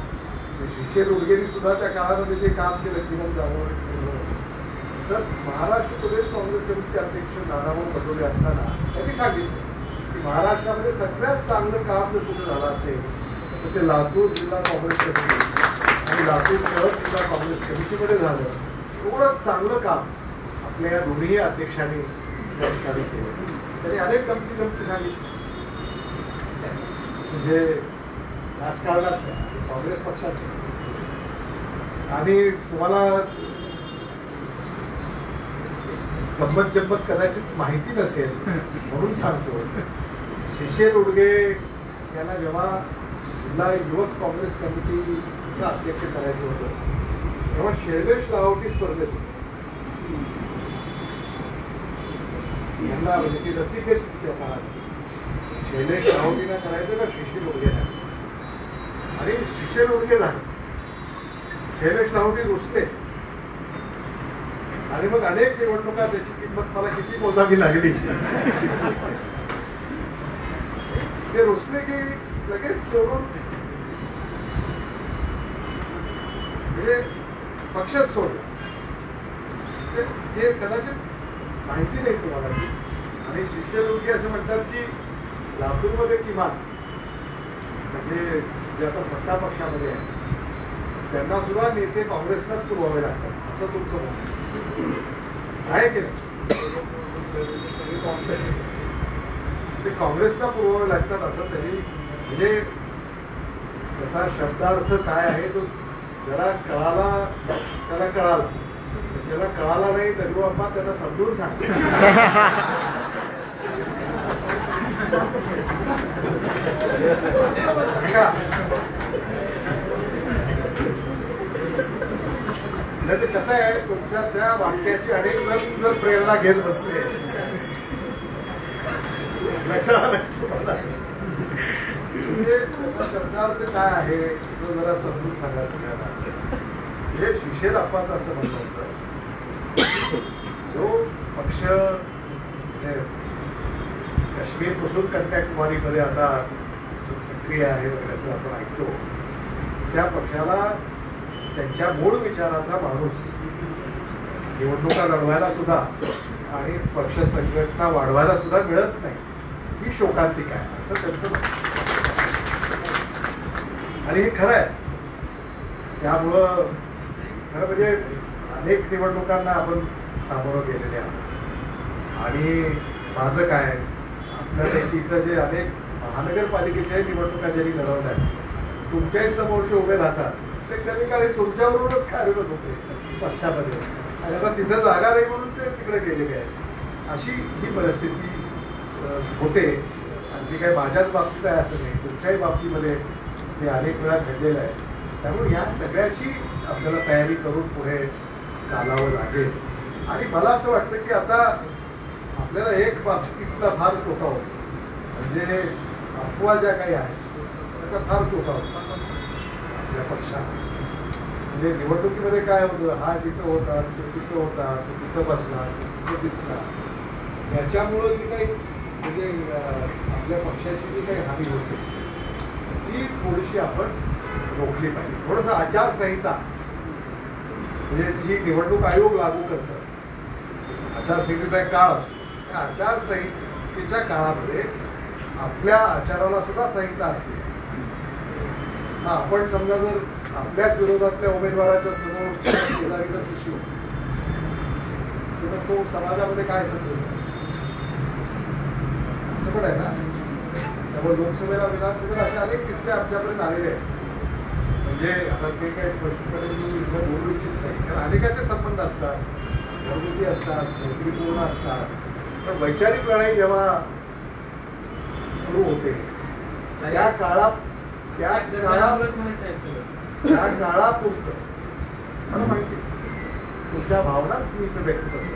श्रीशैल उडगेंनी सुद्धा त्या काळामध्ये जे काम केलं जीवन जावं तर महाराष्ट्र प्रदेश काँग्रेस कमिटीचे अध्यक्ष नानाभाऊ पटोले असताना त्यांनी सांगितलं की महाराष्ट्रामध्ये सगळ्यात चांगलं काम जर कुठं झालं असेल तर ते लातूर जिल्हा काँग्रेस कमिटी आणि लातूर शहर जिल्हा काँग्रेस कमिटीमध्ये झालं. एवढं चांगलं काम आपल्या या दोन्ही अध्यक्षांनी त्या ठिकाणी केलं. त्यांनी अनेक गमती सांगितली. म्हणजे राजकारणात काँग्रेस पक्षाचे आणि तुम्हाला गंमत जम्मत कदाचित माहिती नसेल म्हणून सांगतो. श्रीशैल उडगे यांना जेव्हा जिल्हा युवक काँग्रेस कमिटीचं अध्यक्ष करायचं होतं तेव्हा शैलेश लाहोटी स्पर्धेत यांना म्हणजे ती रसिकेच त्या काळात शैलेश लाहोटीला करायचं का श्रीशैल उडगेला आणि श्रीशैल उडगे झाले. शैलेश लाहोटी रुसले आणि मग अनेक निवडणुका त्याची किंमत मला किती मोजावी लागली ते रुसले की लगेच सोडून म्हणजे पक्षच सोडला. ते कदाचित माहिती नाही तुम्हाला. आणि शिष्यवृत्ती असं म्हणतात की लातूरमध्ये किमान म्हणजे जे आता सत्ता पक्षामध्ये आहे त्यांना सुद्धा नेते काँग्रेसलाच पुरवावे लागतात असं तुमचं मत आहे की नाही? ते काँग्रेसला पुरवावे लागतात असं तरी म्हणजे त्याचा शब्दार्थ काय आहे तो जरा कळाला त्याला कळाला. ज्याला कळाला नाही दगडू अप्पा त्यांना समजून सांगतो. नाही ते कसं आहे तुमच्या त्या वाक्याची अनेक जण जर प्रेरणा घेत बसले म्हणजे त्याचा शब्दार्थ काय आहे तो जरा समजून सांगा सगळ्यांना. हे शिषेद अप्पाचं असं म्हणणं होतं जो पक्ष काश्मीरपासून कन्याकुमारीमध्ये आता सक्रिय आहे वगैरे आपण ऐकतो त्या पक्षाला त्यांच्या मूळ विचाराचा माणूस निवडणुका लढवायला सुद्धा आणि पक्ष संघटना वाढवायला सुद्धा मिळत नाही ही शोकांतिका आहे असं त्यांचं आणि हे खरं आहे. त्यामुळं खरं म्हणजे अनेक निवडणुकांना आपण सामोरं गेलेले आहोत. आणि माझं काय आपल्यापैकी इथं जे अनेक महानगरपालिकेच्या निवडणुका ज्यांनी लढवल्या आहेत तुमच्याही समोरचे उभे राहतात ते कधी काळी तुमच्याबरोबरच कार्यरत होते पक्षामध्ये आणि आता तिथं जागा नाही म्हणून ते तिकडे गेलेले आहेत. अशी ही परिस्थिती होते. आणि ती काही माझ्याच बाबतीत आहे असं नाही तुमच्याही बाबतीमध्ये हे अनेक वेळा घडलेलं आहे. त्यामुळे या सगळ्याची आपल्याला तयारी करून पुढे चालावं लागेल. आणि मला असं वाटतं की आता आपल्याला एक बाबतीतला फार तोटा होतो म्हणजे अफवा ज्या काही आहेत त्याचा फार तोटा होता आपल्या पक्षाला. म्हणजे निवडणुकीमध्ये काय होतं हा तिथं होता तो तिथं होता तो तिथं बसला तिथं दिसला याच्यामुळं जी काही म्हणजे आपल्या पक्षाची जी काही हानी होते ती थोडीशी आपण रोखली पाहिजे. थोडंसं आचारसंहिता म्हणजे जी निवडणूक आयोग लागू करतात आचारसंहितेचा एक काळ असतो त्या आचारसंहितेच्या काळामध्ये आपल्या आचाराला सुद्धा संहिता असते. आपण समजा जर आपल्याच विरोधातल्या उमेदवाराच्या समोर शेजारी जर दिसलो तर तो समाजामध्ये काय संदेश असं पण आहे ना. त्यामुळे लोकसभेला विधानसभेला असे अनेक किस्से आमच्यापर्यंत आलेले आहेत. म्हणजे आता ते काही स्पष्टपणे मी इथं बोलू इच्छित नाही कारण अनेकाचे संबंध असतात घरगुती असतात मैत्रीपूर्ण असतात. पण वैचारिक लढाई जेव्हा सुरू होते त्या काळापुरतं मला माहिती तुमच्या भावनाच मी इथं व्यक्त करतो.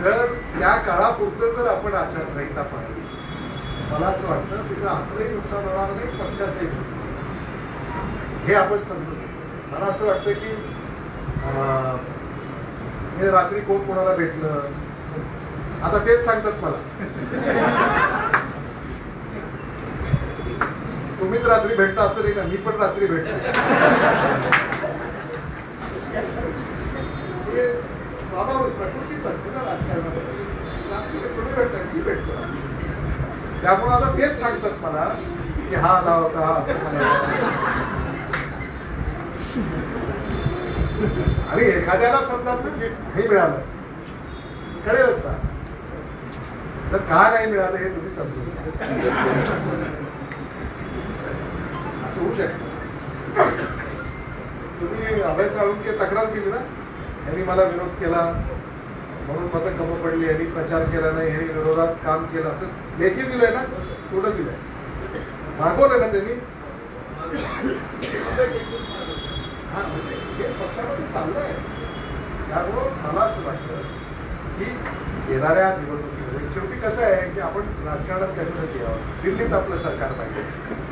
तर त्या काळापुरतं जर आपण आचारसंहिता पाहिली मला असं वाटतं तिथं आपलंही नुकसान होणार नाही पक्षाचंही हे आपण समजू शकतो. मला असं वाटतं की हे रात्री कोण कोणाला भेटलं आता तेच सांगतात मला. तुम्हीच रात्री भेटता असं नाही का मी पण रात्री भेटतो. बाबा प्रकृतीच असते ना राजकारणामध्ये रात्री कोणी भेटतात मी भेटतो. त्यामुळे आता तेच सांगतात मला की हा आला होता हा आणि एखाद्याला समजा तिकीट नाही मिळालं कळेलच ना तर का नाही मिळालं हे तुम्ही समजून असं होऊ शकतं. तुम्ही अभय साळुंके तक्रार केली ना यांनी मला विरोध केला म्हणून मतं कमी पडली यांनी प्रचार केला नाही हे विरोधात काम केलं असं लेखी दिलंय ना कुठं दिलंय मागवलंय ना त्यांनी. हा म्हणजे हे पक्षामध्ये चाललं आहे. त्यामुळं मला असं वाटतं की येणाऱ्या निवडणुकीमध्ये शेवटी कसं आहे की आपण राजकारणात कशासाठी आहोत. दिल्लीत आपलं सरकार पाहिजे.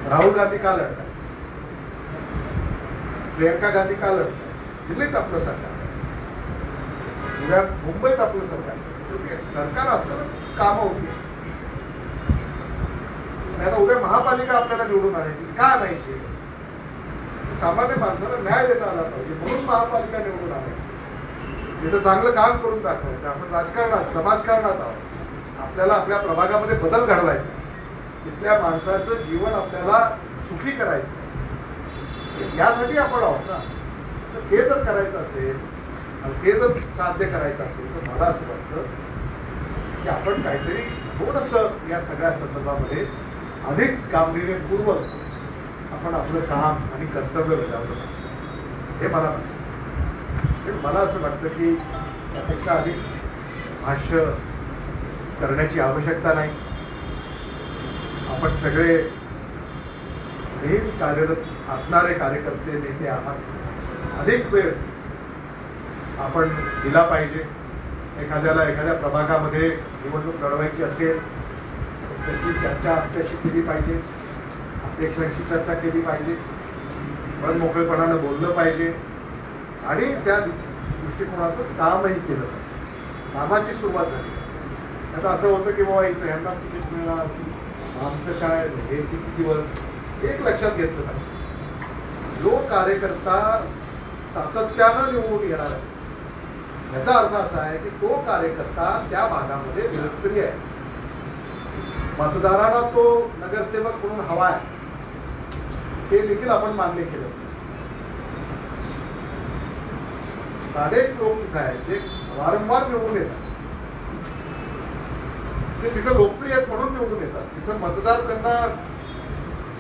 राहुल गांधी का लढतात प्रियंका गांधी का लढतात दिल्लीत आपलं सरकार उद्या मुंबईत आपलं सरकार आपल्याला कामं होती. आता उद्या महापालिका आपल्याला निवडून आणायची का आणायची? सामान्य माणसाला न्याय देता आला पाहिजे म्हणून महापालिका निवडून आणायची. तिथं चांगलं काम करून दाखवायचं. आपण राजकारणात समाजकारणात आहोत. आपल्याला आपल्या प्रभागामध्ये बदल घडवायचा, तिथल्या माणसाचं जीवन आपल्याला सुखी करायचं, यासाठी आपण आहोत ना. तर ते जर करायचं असेल आणि ते जर साध्य करायचं असेल तर मला असं वाटतं की आपण काहीतरी थोडंसं या सगळ्या संदर्भामध्ये अधिक गांभीर्यपूर्वक आपण आपलं काम आणि कर्तव्य बजावलं पाहिजे, हे मला वाटतं. मला असं वाटतं की त्यापेक्षा अधिक भाष्य करण्याची आवश्यकता नाही. आपण सगळे नेहमी कार्यरत असणारे कार्यकर्ते नेते आहात. अधिक वेळ आपण दिला पाहिजे. एखाद्याला एखाद्या प्रभागामध्ये निवडणूक लढवायची असेल त्याची चर्चा आमच्याशी केली पाहिजे, अध्यक्षांशी चर्चा केली पाहिजे, मन मोकळेपणानं बोललं पाहिजे आणि त्या दृष्टिकोनातून कामही केलं पाहिजे. कामाची सुरुवात झाली. आता असं होतं की बाबा इथं ह्यांना तिकीट मिळणार, आमचं काय हे किती दिवस, एक लक्षात घेतलं पाहिजे. जो कार्यकर्ता सातत्यानं निवडून येणार आहे याचा अर्थ असा आहे की तो कार्यकर्ता त्या भागामध्ये लोकप्रिय आहे. मतदारांना तो नगरसेवक म्हणून हवा आहे, ते देखील आपण मान्य केलं. अनेक लोक तिथे आहेत जे वारंवार निवडून येतात, ते तिथं लोकप्रिय आहेत म्हणून निवडून येतात, तिथं मतदार त्यांना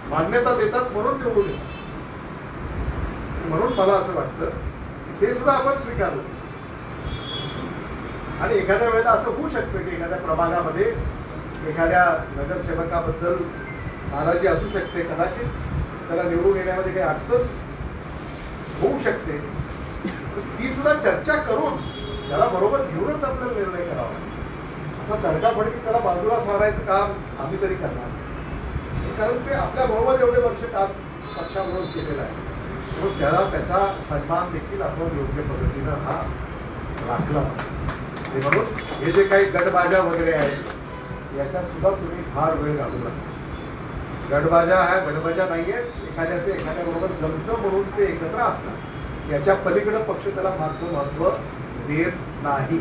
मान्यता देतात म्हणून निवडून येतात. म्हणून मला असं वाटतं की ते सुद्धा आपण स्वीकारलं. आणि एखाद्या वेळेला असं होऊ शकतं की एखाद्या प्रभागामध्ये एखाद्या नगरसेवकाबद्दल नाराजी असू शकते, कदाचित त्याला निवडून येण्यामध्ये काही अडचण होऊ शकते. ती सुद्धा चर्चा करून त्याला बरोबर घेऊनच आपल्याला निर्णय करावा. असा तडकाफडकी त्याला बाजूला सारायचं काम आम्ही तरी करणार, कारण ते आपल्या बरोबर एवढे वर्ष काम पक्षाबरोबर केलेलं आहे. म्हणून त्याला त्याचा सन्मान देखील आपण योग्य पद्धतीनं हा राखला पाहिजे. म्हणून हे जे काही गटबाजा वगैरे आहेत याच्यात सुद्धा तुम्ही फार वेळ घालू नका. गटबाजा हा गटबाजा नाहीये, एखाद्याचे एखाद्याबरोबर जमतं म्हणून ते एकत्र असतात. याच्या पलीकडे पक्ष त्याला फारसं महत्व देत नाही.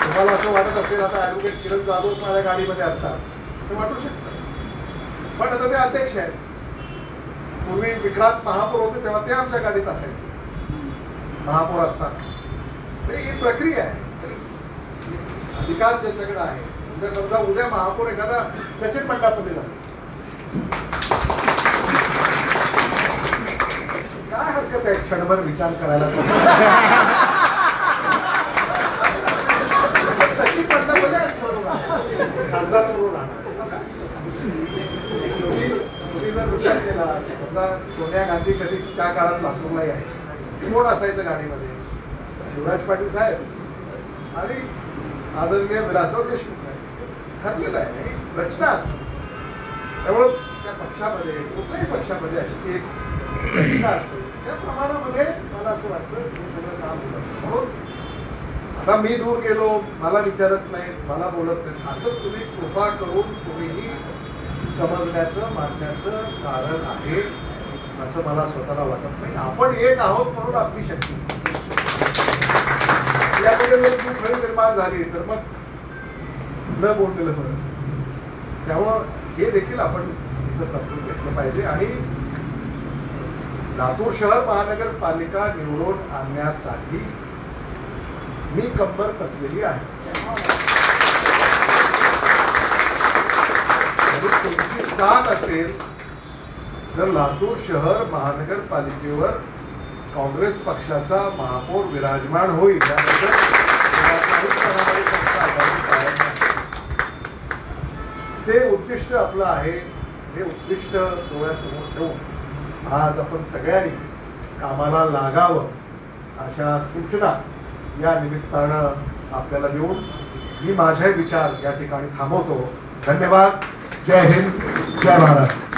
तुम्हाला असं वाटत असेल आता ऍडव्होकेट किरण जाधव माझ्या गाडीमध्ये असतात असं वाटू शकतं, पण आता ते अध्यक्ष आहेत. पूर्वी विक्रांत महापौर होते तेव्हा ते आमच्या गाडीत असायचे महापौर असताना. ही प्रक्रिया आहे, अधिकार ज्याच्याकडे आहे. उद्या समजा उद्या महापौर एखादा सचिन मंडापती झाला, काय हरकत आहे क्षणभर विचार करायला. सचिन मंडापती खासदार म्हणून राहणार. तुम्ही जर विचार केला समजा सोनिया गांधी कधी त्या काळात लातूरला यायची, कोण असायचं गाडीमध्ये? शिवराज पाटील साहेब आणि आदरणीय विलासराव देशमुख आहे. ठरलेलं आहे, रचना असते. त्यामुळं त्या पक्षामध्ये कुठल्याही पक्षामध्ये अशी एक रचना असते. त्या प्रमाणामध्ये मला असं वाटतं हे सगळं काम होत असतं. म्हणून आता मी दूर गेलो, मला विचारत नाहीत, मला बोलत नाहीत, असं तुम्ही कृपा करून तुम्हीही समजण्याचं मानण्याचं कारण आहे असं मला स्वतःला वाटत नाही. आपण एक आहोत म्हणून आपली शक्ती. यामध्ये जर खरी निर्माण झाली तर मग न बोललेलं बरं. त्यामुळं हे देखील आपण इथं समजून घेतलं पाहिजे. आणि लातूर शहर महानगरपालिका निवडून आणण्यासाठी मी कंबर कसलेली आहे. तुमची साथ असेल तर लातूर शहर महानगरपालिकेवर काँग्रेस पक्षाचा महापौर विराजमान होईल. ते उद्दिष्ट आपलं आहे. हे उद्दिष्ट डोळ्यासमोर ठेवून आज आपण सगळ्यांनी कामाला लागावं अशा सूचना या निमित्तानं आपल्याला देऊन मी माझे विचार या ठिकाणी थांबवतो. धन्यवाद. जय हिंद, जय महाराष्ट्र.